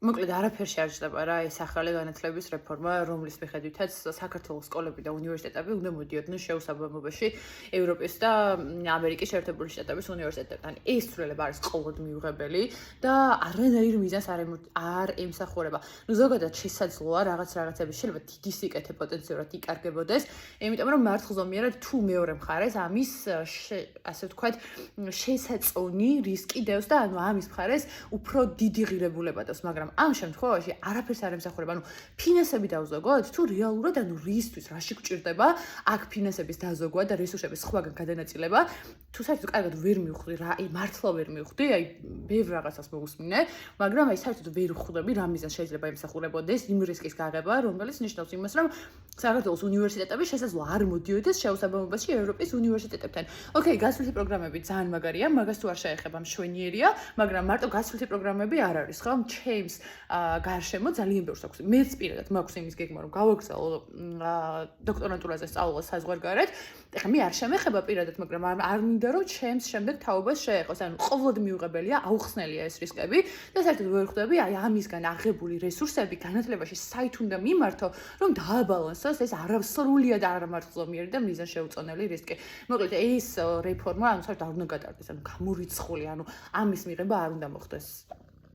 მოკლედ არაფერ შეაჩერდება რა ეს ახალი განათლების რეფორმა, რომლის მიხედვითაც საქართველოს სკოლები და უნივერსიტეტები უნდა მოდიოდნენ შეუსაბამობაში ევროპის და ამერიკის შეერთებული შტატების უნივერსიტეტებთან. ეს ცვლილება არის ყოველდღიურებელი და არანაირ მიზანს არ ემსახურება. ნუ ზოგადად შესაძლოა რაღაცების შეიძლება დიდი სიკეთე პოტენციურად იკარგებოდეს, იმიტომ რომ მართლზომიერად თუ მეორე მხარეს ამის ასე ვთქვათ შესაწონი რისკი დევს და ანუ ამის მხარეს უფრო დიდი ღირებულება დევს, მაგრამ ამ შემთხვევაში არაფერს არ ემსახურება. ანუ ფინანსები დავზოგოთ, თუ რეალურად ანუ რისთვის რაში გჭირდება აქ ფინანსების დაზოგვა და რესურსების სხვაგან გადანაწილება, თუ საერთოდ კარგად ვერ მივხვდი რა, მართლა ვერ მივხვდი, ბევრ რაღაცას მოვუსმინე, მაგრამ საერთოდ ვერ ვხვდები რა მიზანს შეიძლება ემსახურებოდეს იმ რისკის გაღება, რომელიც ნიშნავს იმას, რომ საქართველოს უნივერსიტეტები შესაძლოა არ მოდიოდეს შეუსაბამობაში ევროპის უნივერსიტეტებთან. ოკეი, გასვლითი პროგრამები ძალიან მაგარია, მაგას თუ არ შეეხება მშვენიერია, მაგრამ მარტო გასვლითი პროგრამები არ არის, ხო? ჩემს გარშემო ძალიან ბევრს აქვს. მეც პირადად მაქვს იმის გეგმა, რომ გავაგზავნო დოქტორანტურაზე სწავლა საზღვარგარეთ. ეხლა მე არ შემეხება პირადად, მაგრამ არ მინდა რომ ჩემს შემდეგ თაობას შეეხოს. ანუ ყოველდღე მიუღებელია, აუხსნელია ეს რისკები და საერთოდ ვერ ხვდები ამისგან აღებული რესურსები განათლებაში საით უნდა მიმართო, რომ დააბალანსოს ეს არასრულად არამართლზომიერი და მიზანშეუწონელი რისკი. მოკლედ ეს რეფორმა ანუ საერთოდ არ უნდა გატარდეს, ანუ გამორიცხული, ანუ ამის მიღება არ უნდა მოხდეს.